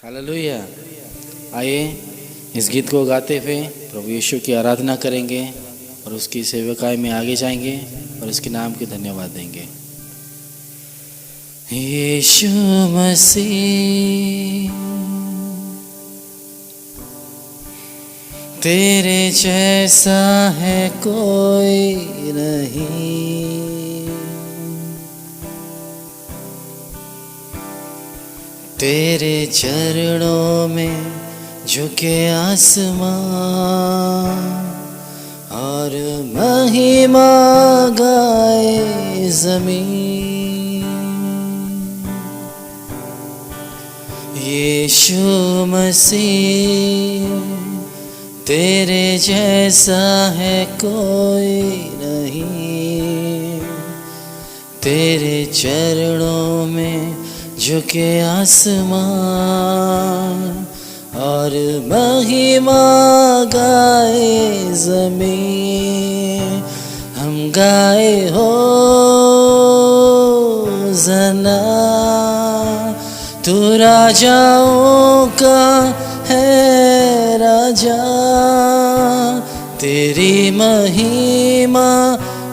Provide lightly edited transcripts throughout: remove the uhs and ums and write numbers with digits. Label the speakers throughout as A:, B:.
A: Hallelujah. आइए इस गीत को गाते हुए प्रभु यीशु की आराधना करेंगे और उसकी सेवकाई में आगे जाएंगे और उसके नाम के धन्यवाद देंगे। यीशु मसीह तेरे जैसा है कोई नहीं, तेरे चरणों में झुके आसमां और महिमा गाए ज़मीन। यीशु मसीह तेरे जैसा है कोई नहीं, तेरे चरणों में झुके आसमां और महिमा गाए ज़मीन। हम गाए हो ज़ना, तू राजाओं का है राजा, तेरी महिमा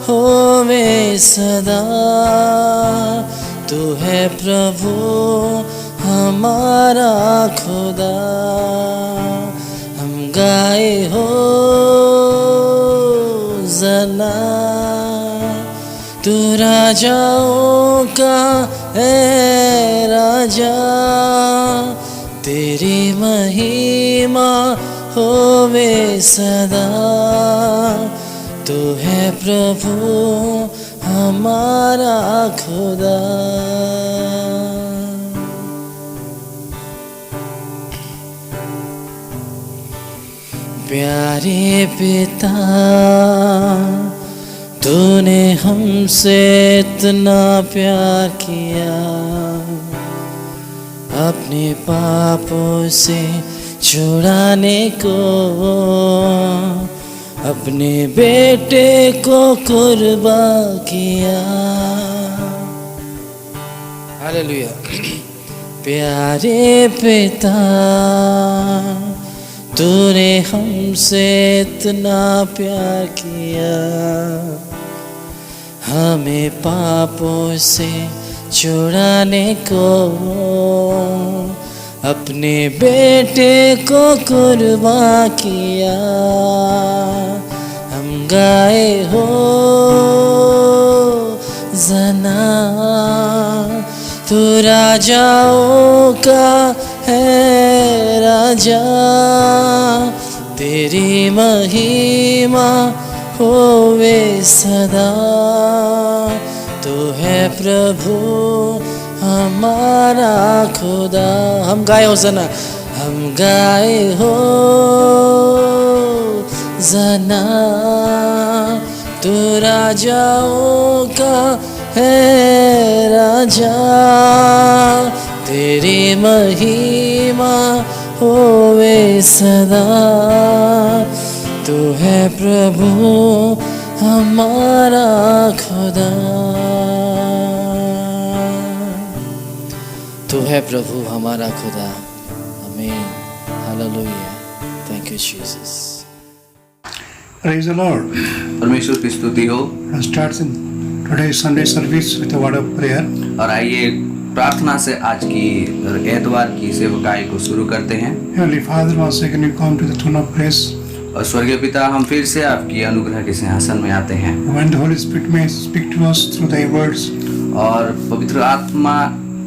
A: होवे सदा। तू है प्रभु हमारा खुदा, हम गाए हो ज़ना, तू राजाओं का है राजा, तेरी महिमा होवे सदा। तू है प्रभु हमारा खुदा। प्यारे पिता, तूने हमसे इतना प्यार किया, अपने पापों से छुड़ाने को अपने बेटे को कुर्बान किया। हालेलुया। प्यारे पिता, तूने हमसे इतना प्यार किया, हमें पापों से छुड़ाने को अपने बेटे को कुर्बान किया। हम गाए हो ज़ना, तू राजाओं का है राजा, तेरी महिमा होवे सदा। तू है प्रभु हमारा खुदा। हम गाए हो ज़ना, हम गाए हो ज़ना, तू राजाओं का है राजा, तेरी महिमा होवे सदा। तू है प्रभु हमारा खुदा। तू है प्रभु हमारा खुदा। आमीन। Hallelujah. Thank you Jesus.
B: Praise the Lord.
C: परमेश्वर की स्तुति हो।
B: Let's start in today's Sunday service with a word of prayer.
C: और आइए प्रार्थना से आज की एतवार की सेवकाई को शुरू करते हैं।
B: Heavenly Father, once again we come to the throne of grace.
C: और स्वर्गीय पिता, हम फिर से आपकी अनुग्रह के सिंहासन में आते हैं।
B: When the Holy Spirit may speak to us through thy words.
C: और पवित्र आत्मा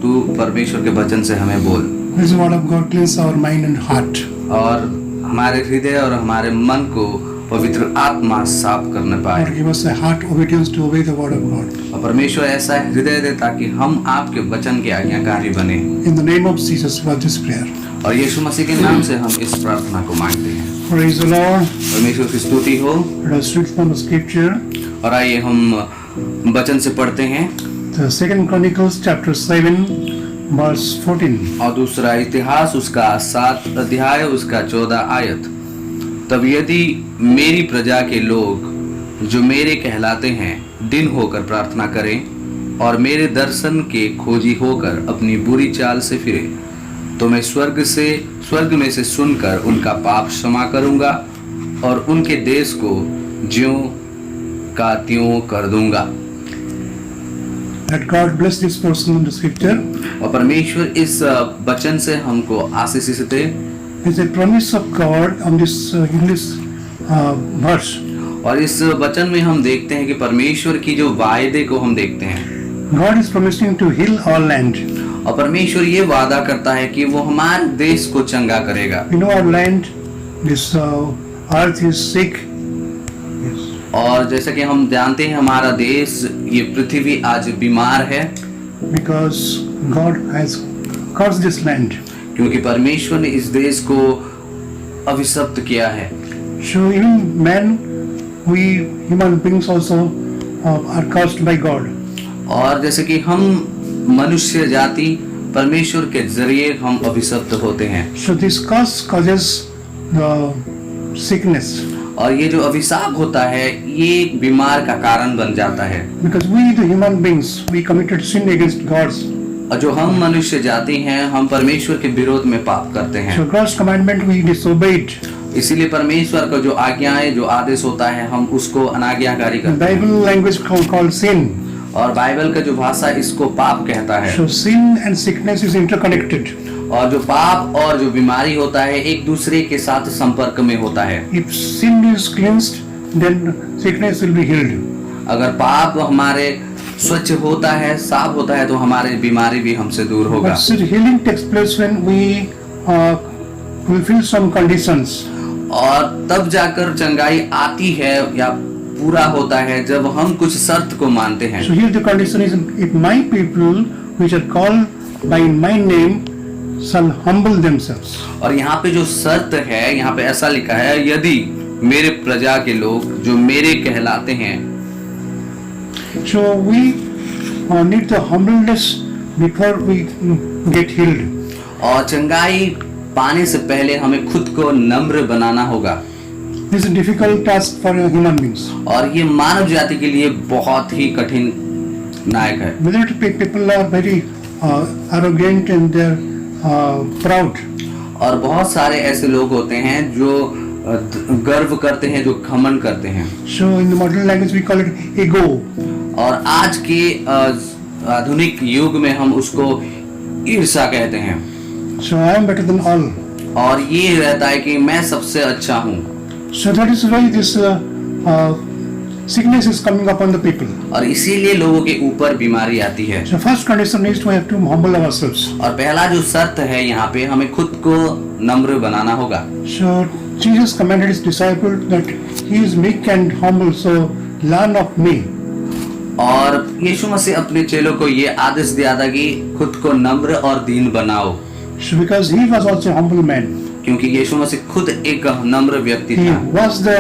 C: तू परमेश्वर के वचन से हमें बोल।
B: Please the word of God cleanse our mind and heart.
C: और हमारे हृदय और हमारे मन को पवित्र आत्मा साफ करने पाए।
B: Lord, give us a heart obedience to obey the word of God.
C: और परमेश्वर ऐसा हृदय दे ताकि हम आपके वचन के आज्ञाकारी बने।
B: In the name of Jesus, we this prayer.
C: और यीशु मसीह के नाम से हम इस प्रार्थना को मांगते हैं।
B: Praise the Lord.
C: परमेश्वर की स्तुति हो।
B: Let us read from the scripture.
C: और आइए हम वचन से पढ़ते हैं।
B: The Second Chronicles chapter 7 verse 14.
C: और दूसरा इतिहास उसका 7 अध्याय उसका 14 आयत। तब यदि मेरी प्रजा के लोग जो मेरे कहलाते हैं दिन होकर प्रार्थना करें और मेरे दर्शन के खोजी होकर अपनी बुरी चाल से फिरे तो मैं स्वर्ग में से सुनकर उनका पाप क्षमा करूंगा और उनके देश को ज्यों का त्यों कर दूंगा।
B: That God bless this portion in the scripture.
C: और परमेश्वर इस वचन से हमको आशीष दे।
B: It's a promise of God on this in this verse.
C: और इस वचन में हम देखते हैं कि परमेश्वर की जो वायदे को हम देखते हैं।
B: God is promising to heal all land.
C: और परमेश्वर ये वादा करता है कि वो हमारे देश को चंगा करेगा।
B: You know our land, this earth is sick. Yes.
C: और जैसा कि हम जानते हैं हमारा देश, ये पृथ्वी आज बीमार है।
B: Because God has cursed this land.
C: क्योंकि परमेश्वर ने इस देश को अभिशप्त किया है।
B: So even men, we human beings also are cursed by God.
C: और जैसे कि हम मनुष्य जाति परमेश्वर के जरिए हम अभिशप्त होते हैं।
B: So this curse causes the sickness.
C: और ये जो अभिशाप होता है ये एक बीमार का कारण बन जाता है।
B: Because we the human beings, we committed sin against God.
C: और जो हम मनुष्य जाति हैं हम परमेश्वर के विरोध में पाप करते हैं।
B: So God's commandment we disobeyed.
C: इसीलिए परमेश्वर का जो आज्ञाएं जो आदेश होता है हम उसको अनाज्ञाकारी
B: The
C: करते हैं।
B: Bible language called sin.
C: और बाइबल का जो भाषा इसको पाप कहता है।
B: So sin and sickness is interconnected.
C: और जो पाप और जो बीमारी होता है एक दूसरे के साथ संपर्क में होता है।
B: If sin is cleansed, then sickness will be healed.
C: अगर पाप हमारे स्वच्छ होता है, साफ होता है, तो हमारे बीमारी भी हमसे दूर होगा।
B: But still healing takes place when we fulfill some conditions.
C: और तब जाकर चंगाई आती है या पूरा होता है जब हम कुछ शर्त को मानते हैं।
B: So here the condition is, if my people which are called by my name shall humble themselves.
C: और यहाँ पे जो शर्त है, यहाँ पे ऐसा लिखा है, यदि मेरे प्रजा के लोग जो मेरे कहलाते हैं।
B: So we need the humbleness before we get healed.
C: और चंगाई पाने से पहले हमें खुद को नम्र बनाना होगा।
B: This is a difficult task for human beings.
C: और ये मानव जाति के लिए बहुत ही कठिन नायक है।
B: Majority people are very arrogant and they're proud.
C: और बहुत सारे ऐसे लोग होते हैं जो गर्व करते हैं, जो घमंड करते हैं।
B: So in the modern language we call it ego.
C: और आज के आधुनिक युग में हम उसको ईर्ष्या कहते हैं।
B: So I am better than all.
C: और ये रहता है कि मैं सबसे अच्छा हूँ।
B: So that is why this sickness is coming upon the people.
C: और इसीलिए लोगों के ऊपर बीमारी आती है।
B: So first condition is to have to humble ourselves.
C: और पहला जो शर्त है यहाँ पे हमें खुद को नम्र बनाना होगा।
B: So Jesus commanded his disciples that he is meek and humble, so learn of me.
C: और यीशु मसीह अपने चेलों को ये आदेश दिया था कि खुद को नम्र और दीन बनाओ।
B: So because he was also a humble man.
C: क्योंकि यीशु मसीह खुद एक नम्र व्यक्ति
B: He
C: था।
B: washed the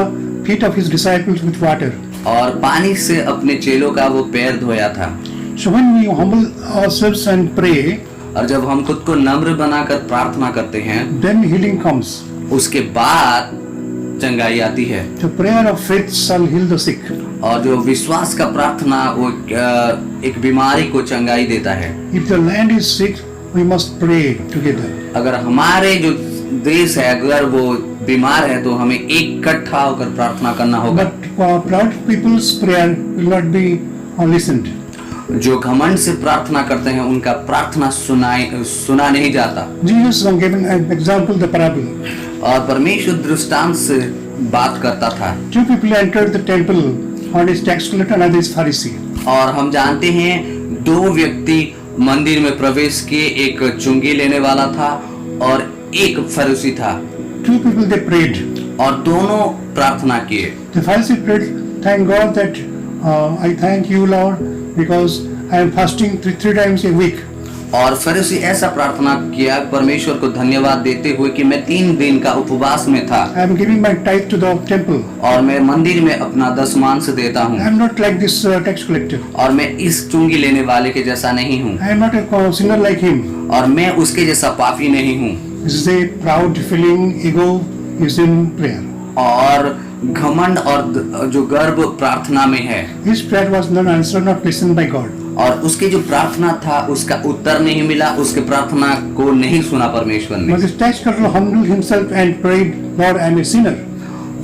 B: feet of his disciples with water.
C: और पानी से अपने चेलों का वो पैर धोया था।
B: So when we humble ourselves and pray,
C: और जब हम खुद को नम्र बनाकर प्रार्थना करते हैं
B: then healing comes.
C: उसके बाद चंगाई आती है।
B: The prayer of faith shall heal the sick.
C: और जो विश्वास का प्रार्थना वो एक बीमारी को चंगाई देता है।
B: If the land is sick, we must pray together.
C: अगर हमारे जो देश है अगर वो बीमार है तो हमें इकट्ठा होकर प्रार्थना करना होगा।
B: But proud people's prayer will not be listened.
C: जो घमंड से प्रार्थना करते हैं उनका प्रार्थना सुना नहीं जाता।
B: Jesus gave an example, the parable.
C: और परमेश्वर दृष्टांत से बात करता था।
B: Two people entered the temple, one is tax collector, another is Pharisee.
C: और हम जानते हैं दो व्यक्ति मंदिर में प्रवेश किए, एक चुंगी लेने वाला था और एक फरीसी था।
B: Two people they prayed.
C: और दोनों प्रार्थना किए।
B: The Pharisee prayed, thank God that I thank you, Lord, because I am fasting three times a week.
C: और फरीसी ऐसा प्रार्थना किया परमेश्वर को धन्यवाद देते हुए कि मैं 3 दिन का उपवास में था।
B: I am giving my tithe to the temple.
C: और मैं मंदिर में अपना दशमांश देता हूँ।
B: I am not like this tax collector.
C: और मैं इस चुंगी लेने वाले के जैसा नहीं हूँ।
B: I am not a sinner like him.
C: और मैं उसके जैसा पापी नहीं हूँ।
B: This is a proud feeling, ego is in prayer.
C: और घमंड और जो गर्व प्रार्थना में है।
B: His prayer was not answered, not listened by God.
C: और उसकी जो प्रार्थना था उसका उत्तर नहीं मिला, उसके प्रार्थना को नहीं सुना परमेश्वर ने।
B: But this tax collector humbled himself and prayed, Lord, I am a sinner.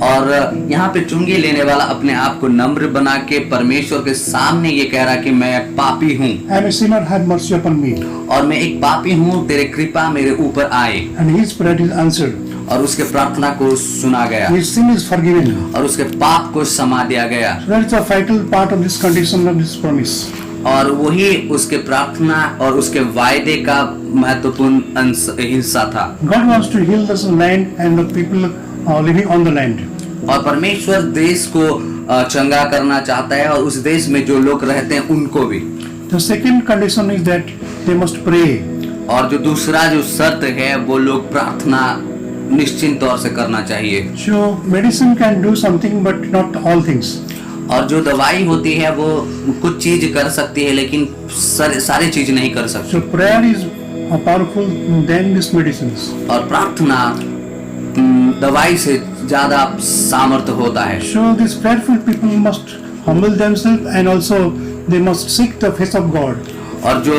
C: और यहाँ पे चुंगी लेने वाला अपने आप को नम्र बना के परमेश्वर के सामने ये कह रहा कि मैं पापी हूँ
B: I am a sinner, have mercy upon me.
C: और मैं एक पापी हूँ, तेरे कृपा मेरे ऊपर आए।
B: And his prayer is answered.
C: और उसके प्रार्थना को सुना गया
B: His sin is forgiven.
C: और उसके पाप को क्षमा दिया गया।
B: So that's a vital part of this condition of this promise.
C: और वही उसके प्रार्थना और उसके वायदे का महत्वपूर्ण हिस्सा था।
B: God wants to heal this land and the people living on the land.
C: और परमेश्वर देश को चंगा करना चाहता है और उस देश में जो लोग रहते हैं उनको भी।
B: The second condition is that they must pray.
C: और जो दूसरा जो शर्त है वो लोग प्रार्थना निश्चित तौर से करना चाहिए।
B: So medicine can do something but not all things.
C: और जो दवाई होती है वो कुछ चीज कर सकती है लेकिन सारी चीज नहीं कर सकती।
B: So prayer is powerful than these medicines.
C: और प्रार्थना दवाई से ज्यादा सामर्थ्य होता है।
B: So these prayerful people must humble themselves and also they must seek the face of God.
C: और जो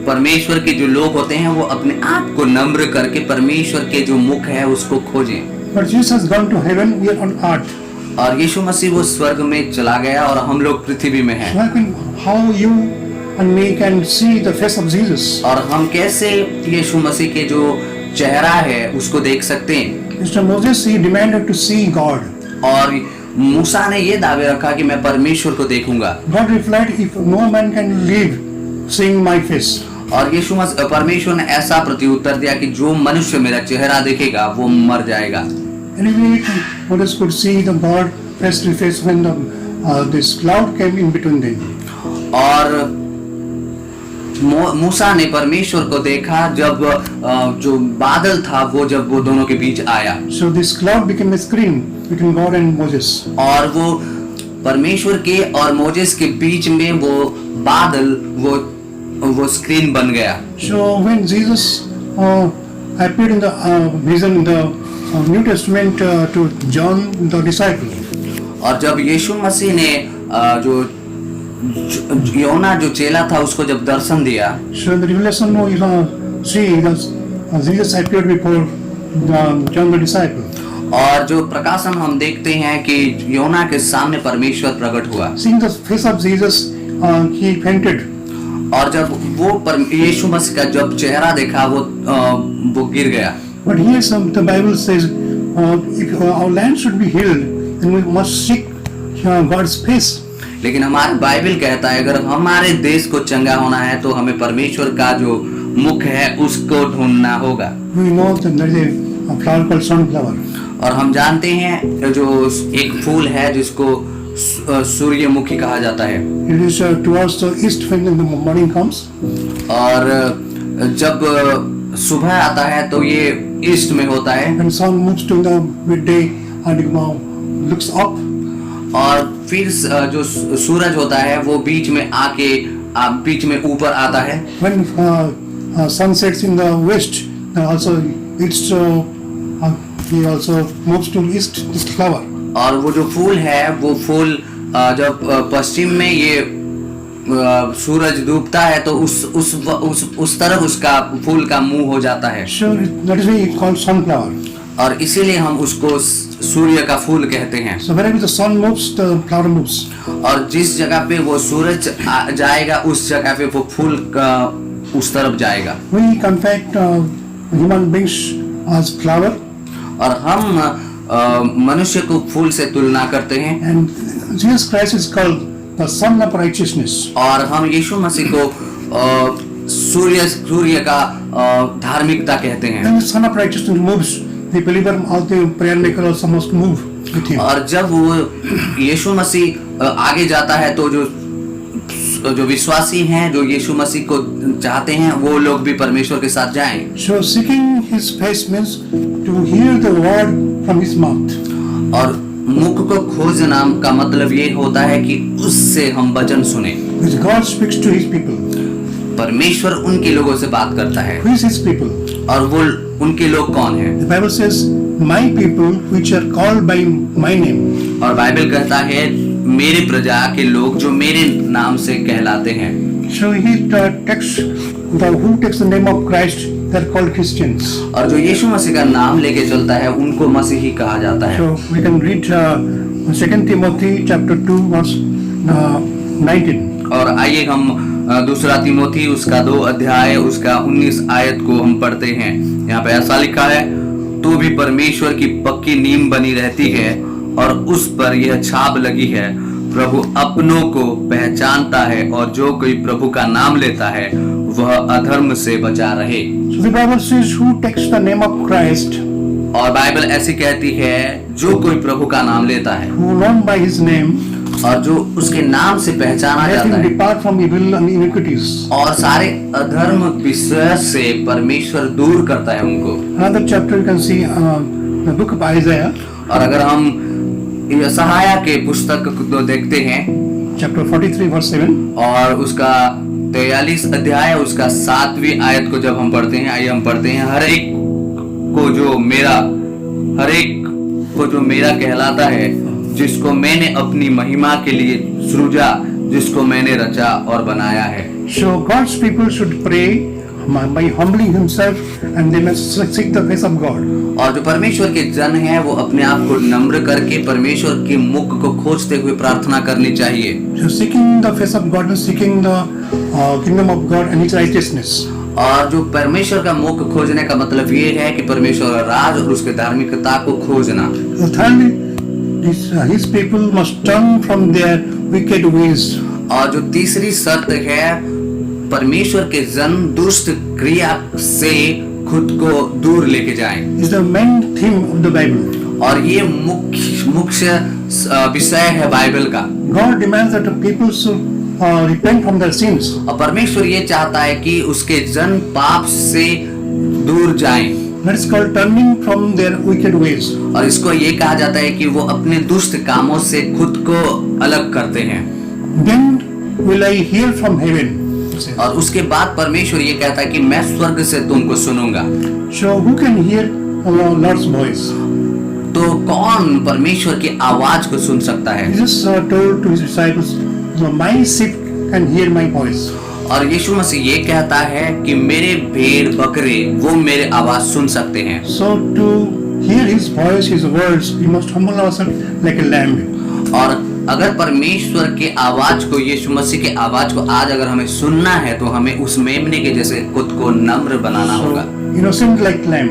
C: परमेश्वर के जो लोग होते हैं वो अपने आप को नम्र करके परमेश्वर के जो मुख है उसको खोजें।
B: But Jesus has gone to heaven, we are on earth.
C: और यीशु मसीह वो स्वर्ग में चला गया और हम लोग पृथ्वी में हैं।
B: How you and me can see the face of Jesus?
C: और हम कैसे यीशु मसीह के जो चेहरा है उसको देख सकते हैं।
B: Mr. Moses, he demanded to see God.
C: और मूसा ने ये दावे रखा कि मैं परमेश्वर को देखूंगा।
B: God replied, if no man can live seeing my face.
C: और यीशु मसीह परमेश्वर ने ऐसा प्रत्युत्तर दिया कि जो मनुष्य मेरा चेहरा देखेगा वो मर जाएगा।
B: Anyway, Moses could see the God face to face when this cloud came in between them.
C: और मूसा ने परमेश्वर को देखा जब जो बादल था जब वो दोनों के बीच आया।
B: So this cloud became a screen between God and Moses.
C: और वो परमेश्वर के और मोजेस के बीच में वो बादल वो स्क्रीन बन गया।
B: So when Jesus appeared in the vision in the New Testament to John the disciple.
C: और जब यीशु मसीह ने जो योना जो चेला था उसको जब दर्शन दिया।
B: So in the Revelation Jesus appeared before John the disciple.
C: और जो प्रकाशन हम देखते हैं कि योना के सामने परमेश्वर प्रकट हुआ।
B: Seeing the face of Jesus, he fainted.
C: और जब वो यीशु मसीह का जब चेहरा देखा वो गिर गया।
B: But here the Bible says, if our land should be healed, then we must seek God's face.
C: लेकिन हमारा बाइबल कहता है अगर हमारे देश को चंगा होना है तो हमें परमेश्वर का जो मुख है उसको ढूंढना होगा।
B: We know that there is a flower called sunflower.
C: और हम जानते हैं जो एक फूल है जिसको सूर्यमुखी कहा जाता है।
B: It is towards the east when the morning comes.
C: और जब सुबह आता है तो ये ईस्ट में होता है।
B: And sun moves to the midday and looks up.
C: और फिर जो सूरज होता है वो बीच में आके बीच में ऊपर आता है।
B: When sun sets in the west, then also he also moves to east. This flower.
C: और वो जो फूल है वो फूल जब पश्चिम में ये सूरज डूबता है तो उस तरफ उसका फूल का मुंह हो जाता है।
B: So that is why it's called sunflower.
C: और इसीलिए हम उसको सूर्य का फूल कहते हैं।
B: So wherever the sun moves, the flower moves.
C: और जिस जगह पे वो सूरज जाएगा उस जगह पे वो फूल उस तरफ जाएगा।
B: We compact human beings as flower.
C: और हम मनुष्य को फूल से तुलना करते हैं।
B: And Jesus Christ is called the Son of Righteousness.
C: और हम यीशु मसीह को सूर्य का धार्मिकता कहते हैं।
B: When the Son of Righteousness moves, the believer, all the prayer maker also must move with him.
C: और जब वो यीशु मसीह आगे जाता है तो जो विश्वासी हैं जो यीशु मसीह को चाहते हैं वो लोग भी परमेश्वर के साथ जाएं।
B: So seeking his face means to hear the word from his mouth.
C: और मुख को खोजना का मतलब ये होता है कि उससे हम वचन सुने।
B: Which God speaks to his people.
C: परमेश्वर उनके लोगों से बात करता है।
B: Who is his people?
C: और वो उनके लोग कौन हैं?
B: The Bible says, "My people, which are called by my name."
C: और बाइबल कहता है मेरे प्रजा के लोग जो मेरे नाम से कहलाते हैं।
B: So he takes who takes the name of Christ, they're called Christians.
C: और जो यीशु मसीह का नाम लेके चलता है उनको मसीही कहा जाता है।
B: So we can read 2 Timothy chapter 2 verse 19.
C: और आइए हम दूसरा तिमोथी उसका 2 अध्याय उसका 19 आयत को हम पढ़ते हैं। यहाँ पे ऐसा लिखा है, तो भी परमेश्वर की पक्की नींव बनी रहती है और उस पर यह छाप लगी है, प्रभु अपनों को पहचानता है और जो कोई प्रभु का नाम लेता है वह अधर्म से बचा रहे।
B: So the Bible says who takes the name of Christ,
C: और बाइबल ऐसी कहती है जो कोई प्रभु का नाम लेता है
B: who known by his name,
C: और जो उसके नाम से पहचाना
B: let
C: जाता
B: him
C: है
B: depart from evil and iniquities.
C: और सारे अधर्म विषय से परमेश्वर दूर करता है उनको।
B: Another chapter you can see the book of Isaiah
C: और अगर हम यशायाह के पुस्तक को देखते हैं
B: chapter 43 verse 7.
C: और उसका 43 अध्याय उसका 7वीं आयत को जब हम पढ़ते हैं, आइए हम पढ़ते हैं, हर एक को जो मेरा कहलाता है, जिसको मैंने अपनी महिमा के लिए सृजा, जिसको मैंने रचा और बनाया है।
B: So God's people should pray by humbling himself and they must seek the face of God.
C: और जो परमेश्वर के जन हैं वो अपने आप को नम्र करके परमेश्वर के मुख को खोजते हुए प्रार्थना करनी चाहिए।
B: So seeking the face of God is seeking the kingdom of God and His righteousness.
C: और जो परमेश्वर का मुख खोजने का मतलब ये है कि परमेश्वर का राज और उसके धार्मिकता को खोजना।
B: So thirdly, His people must turn from their wicked ways.
C: और जो तीसरी शर्त है, परमेश्वर के जन दुष्ट क्रिया से खुद को दूर लेके जाएं।
B: Is the main theme of the Bible.
C: और ये मुख्य विषय है बाइबल का।
B: God demands that the people should repent from their sins.
C: और परमेश्वर ये चाहता है कि उसके जन पाप से दूर जाएं।
B: That is called turning from their wicked ways.
C: और इसको ये कहा जाता है कि वो अपने दुष्ट कामों से खुद को अलग करते हैं।
B: Then will I hear from heaven.
C: और उसके बाद परमेश्वर ये कहता है कि मैं स्वर्ग से तुमको सुनूंगा।
B: So who can hear Lord's voice?
C: तो कौन परमेश्वर की आवाज को सुन सकता है?
B: Jesus told to his disciples, "My sheep can hear my voice."
C: और यीशु मसीह ये कहता है कि मेरे भेड़ बकरे वो मेरे आवाज सुन सकते हैं।
B: So to hear His voice, His words, we must humble ourselves like a lamb.
C: और अगर परमेश्वर के आवाज को, यीशु मसीह के आवाज को आज अगर हमें सुनना है तो हमें उस मेमने के जैसे खुद को नम्र बनाना होगा।
B: Innocent like lamb.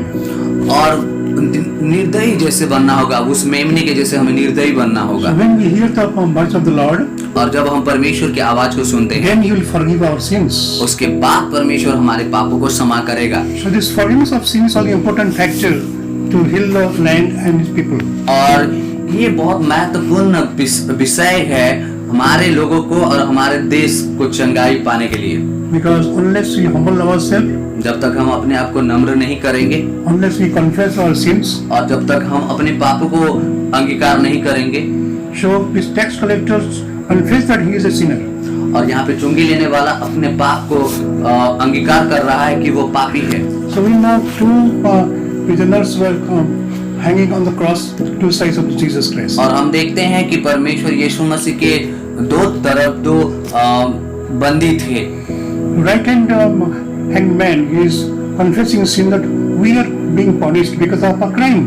C: और निर्दयी जैसे बनना होगा, उस मेमने के जैसे हमें निर्दयी बनना होगा।
B: So when we hear the voice of the Lord,
C: और जब हम परमेश्वर की आवाज को सुनते हैं
B: then He will forgive our sins.
C: उसके बाद परमेश्वर हमारे पापों को क्षमा करेगा।
B: So this forgiveness of sin is an important factor to heal the land and His people.
C: और ये बहुत महत्वपूर्ण विषय है हमारे लोगों को और हमारे देश को चंगाई पाने के लिए।
B: Because unless we humble ourselves,
C: जब तक हम अपने आप को नम्र नहीं करेंगे
B: unless we confess our sins,
C: और जब तक हम अपने पापों को अंगीकार नहीं करेंगे।
B: so this tax collector confess that he is a sinner.
C: और यहाँ पे चुंगी लेने वाला अपने पाप को अंगीकार कर रहा है कि वो पापी है।
B: So we know two prisoners were hanging on the cross, two sides of Jesus Christ.
C: और हम देखते हैं कि परमेश्वर यीशु मसीह के दो तरफ दो बंदी थे।
B: Right hand hanged man is confessing sin that we are being punished because of a crime.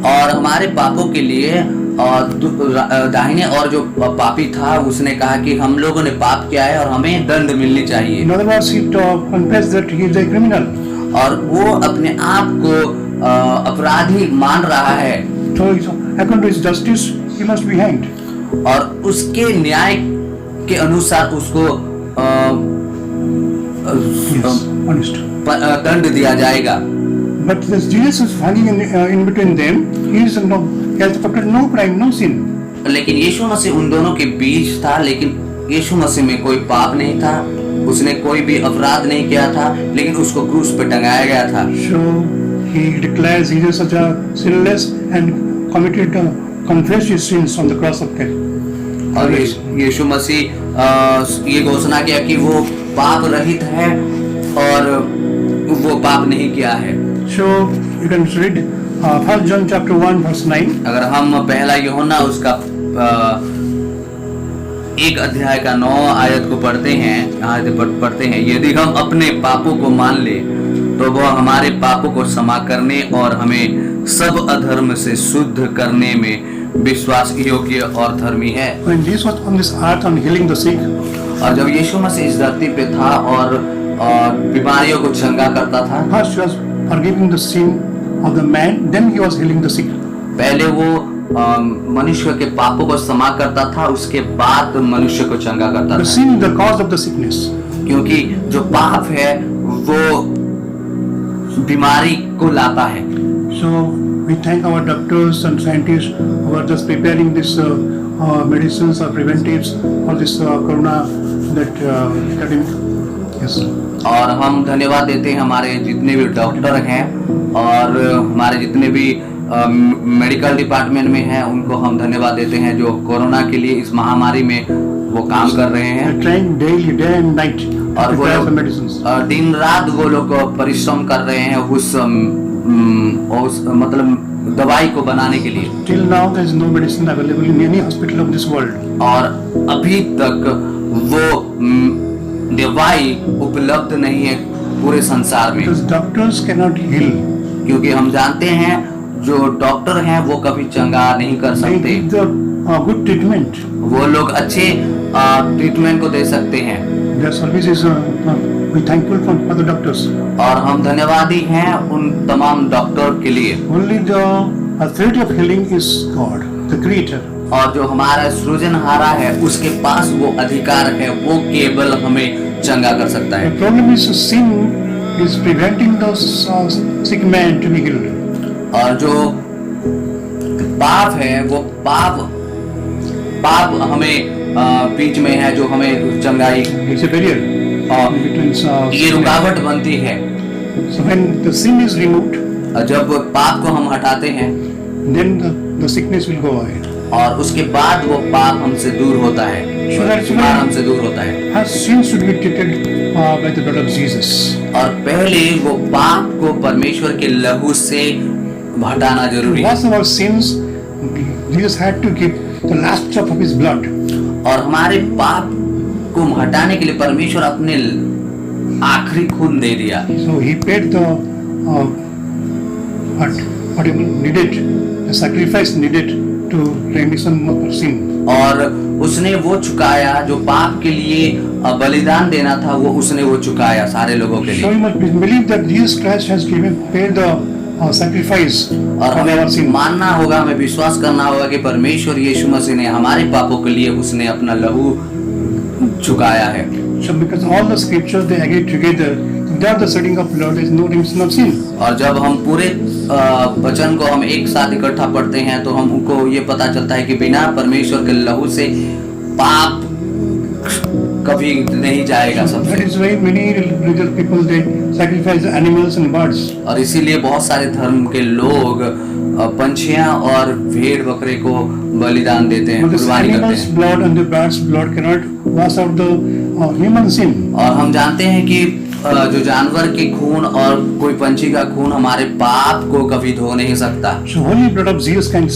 C: और हमारे पापों के लिए और दाहिने और जो पापी था उसने कहा कि हम लोगों ने पाप किया है और हमें दंड मिलनी चाहिए।
B: In other words, he confessed that he is a criminal.
C: और वो अपने आप को अपराधी मान रहा है।
B: So according to his justice, he must be hanged.
C: और उसके न्याय के अनुसार उसको
B: Punished.
C: दंड दिया जाएगा।
B: But this Jesus is hanging in between them. He has committed no crime, no sin.
C: लेकिन यीशु मसीह उन दोनों के बीच था, लेकिन यीशु मसीह में कोई पाप नहीं था, उसने कोई भी अपराध नहीं किया था, लेकिन उसको क्रूस पे टंगाया गया था।
B: So he declares he is such a sinless and confessed his sins on the cross of Calvary.
C: और यीशु मसीह ये घोषणा किया कि वो पाप रहित है और वो पाप नहीं किया है।
B: So you can read 1 John chapter 1 verse 9.
C: अगर हम पहला यूहन्ना उसका 1 अध्याय का 9 आयत को पढ़ते हैं, यदि हम अपने पापों को मान ले तो वह हमारे पापों को क्षमा करने और हमें सब अधर्म से शुद्ध करने में विश्वास योग्य और धर्मी है।
B: When Jesus was on this earth on healing the sick,
C: और जब यीशु मसीह इस धरती पे था और बीमारियों को चंगा करता था,
B: first he was forgiving the sin of the man, then he was healing the sick.
C: पहले वो मनुष्य के पापों को क्षमा करता था, उसके बाद मनुष्य को चंगा करता
B: The
C: था।
B: sin is the cause of the sickness.
C: क्योंकि जो पाप है वो बीमारी को लाता है।
B: So we thank our doctors and scientists who are just preparing this medicines or preventives for this corona that yes.
C: और हम धन्यवाद देते हैं हमारे जितने भी डॉक्टर हैं और हमारे जितने भी मेडिकल डिपार्टमेंट में हैं, उनको हम धन्यवाद देते हैं जो कोरोना के लिए इस महामारी में वो काम कर रहे हैं।
B: They're trying daily, day and night to
C: और वो
B: prepare the
C: लोग
B: medicines.
C: दिन रात वो लोग परिश्रम कर रहे हैं उस मतलब दवाई को बनाने के लिए।
B: Till now there is no medicine available in any hospital of this world.
C: और अभी तक वो दवाई उपलब्ध नहीं है पूरे संसार में,
B: Because doctors cannot heal.
C: क्योंकि हम जानते हैं जो डॉक्टर हैं वो कभी चंगा नहीं कर
B: They
C: सकते।
B: give the good treatment.
C: वो लोग अच्छे ट्रीटमेंट को दे सकते हैं
B: Their service is we thankful for the doctors.
C: और हम धन्यवादी हैं उन तमाम डॉक्टर के लिए।
B: Only the authority of healing is God, the Creator.
C: और जो हमारा सृजनहारा है उसके पास वो अधिकार है, वो केवल हमें चंगा कर सकता
B: The
C: है।
B: problem is sin is preventing the sick man to be healed.
C: और जो पाप है वो पाप हमें बीच में है जो हमें चंगाई
B: It's a barrier between
C: ये रुकावट बनती है।
B: So when the sin is removed,
C: जब पाप को हम हटाते हैं
B: then the sickness will go away.
C: और उसके बाद वो पाप हमसे दूर होता है,
B: So that's
C: बीमार हमसे दूर होता है।
B: Our sin should be treated by the blood of Jesus.
C: और पहले वो पाप को परमेश्वर के लहू से हटाना
B: To
C: जरूरी है।
B: wash our sins, Jesus had to give the last drop of his blood.
C: और हमारे पाप को हटाने के लिए परमेश्वर अपने आखिरी खून दे दिया।
B: So he paid the what needed, the sacrifice needed to remission of sin.
C: और उसने वो चुकाया जो पाप के लिए बलिदान देना था, वो उसने वो चुकाया सारे लोगों के
B: So
C: लिए।
B: we must believe that Jesus Christ has paid the sacrifice
C: और
B: for our
C: हमें
B: sin.
C: मानना होगा, हमें विश्वास करना होगा कि परमेश्वर यीशु मसीह ने हमारे पापों के लिए उसने अपना लहू चुकाया है।
B: So because all the scriptures they agree together, without the shedding of blood there is no remission of sin.
C: और जब हम पूरे वचन को हम एक साथ इकट्ठा पढ़ते हैं तो हमको ये पता चलता है कि बिना परमेश्वर के लहू से पाप कभी नहीं जाएगा
B: That
C: सबसे।
B: is why many religious people they sacrifice animals and birds.
C: और इसीलिए बहुत सारे धर्म के लोग पंछियां और भेड़ बकरे को बलिदान देते हैं,
B: But this
C: कुर्बानी करते
B: animal's
C: हैं।
B: blood and the bird's blood cannot wash out the human sin.
C: और हम जानते हैं कि जो जानवर के खून और कोई पंछी का खून हमारे पाप को कभी धो नहीं सकता।
B: So holy blood of Jesus can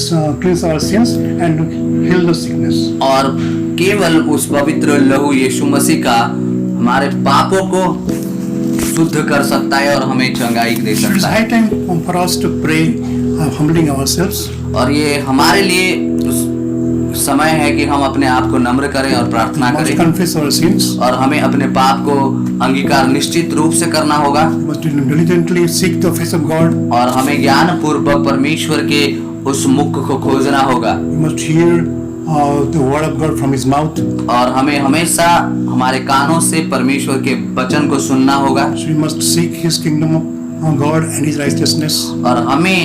B: cleanse our sins and heal the sickness.
C: और केवल उस पवित्र लहू यीशु मसीह का हमारे पापों को शुद्ध कर सकता है और हमें चंगाई दे
B: It is
C: सकता
B: high
C: है।
B: time for us to pray, humbling ourselves.
C: और ये हमारे लिए समय है कि हम अपने आप को नम्र करें और प्रार्थना
B: Must
C: करें
B: confess our sins.
C: और हमें अपने पाप को अंगीकार निश्चित रूप से करना होगा
B: Must diligently seek the face of God.
C: और हमें ज्ञान पूर्वक परमेश्वर के उस मुख को खोजना होगा
B: We must hear the word of God from His mouth.
C: और हमें हमेशा हमारे कानों से परमेश्वर के वचन को सुनना होगा
B: So we must seek His kingdom of God and His righteousness.
C: और हमें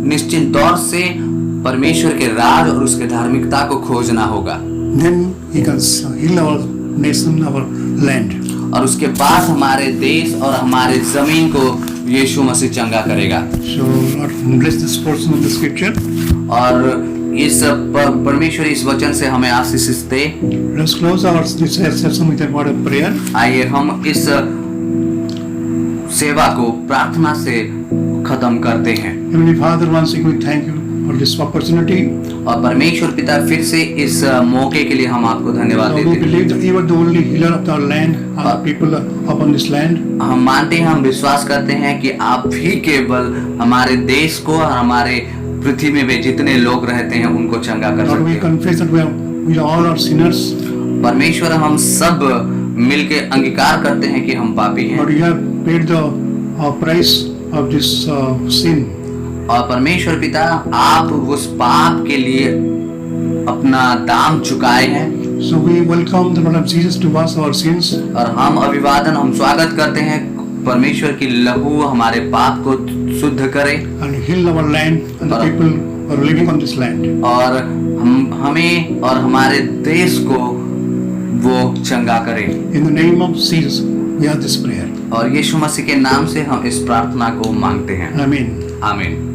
C: निश्चित तौर से परमेश्वर के राज और उसके धार्मिकता को खोजना होगा
B: Then He can heal our nation, our land.
C: और उसके बाद हमारे देश और हमारे जमीन को यीशु मसीह चंगा करेगा।
B: So Lord, bless this portion of the scripture.
C: और इस परमेश्वर इस वचन से हमें आशीष दे।
B: Let us close our this session with a word of prayer.
C: आइए हम इस सेवा को प्रार्थना से खत्म करते हैं।
B: Heavenly Father, once again we thank you for this opportunity.
C: और परमेश्वर पिता फिर से इस मौके के लिए हम आपको धन्यवाद
B: So we
C: देते हैं।
B: believe that you are the only healer of our land, our people upon this land.
C: हम मानते हैं, हम विश्वास करते हैं कि आप ही केवल हमारे देश को और हमारे पृथ्वी में वे जितने लोग रहते हैं उनको चंगा कर
B: Lord, we
C: सकते हैं।
B: confess that we are all are sinners.
C: परमेश्वर हम सब मिलके अंगीकार करते हैं कि हम पापी हैं,
B: Lord, you have paid the price of this sin.
C: और परमेश्वर पिता आप उस पाप के लिए अपना दाम चुकाए हैं।
B: So we welcome the blood of Jesus to wash our sins.
C: और हम स्वागत करते हैं परमेश्वर की लहू हमारे पाप को शुद्ध करे
B: And heal our land and the people who are living on this land.
C: और हमें और हमारे देश को वो चंगा करे।
B: In the name of Jesus, we have this prayer.
C: और यीशु मसीह के नाम से हम इस प्रार्थना को मांगते हैं।
B: Amen.
C: आमीन।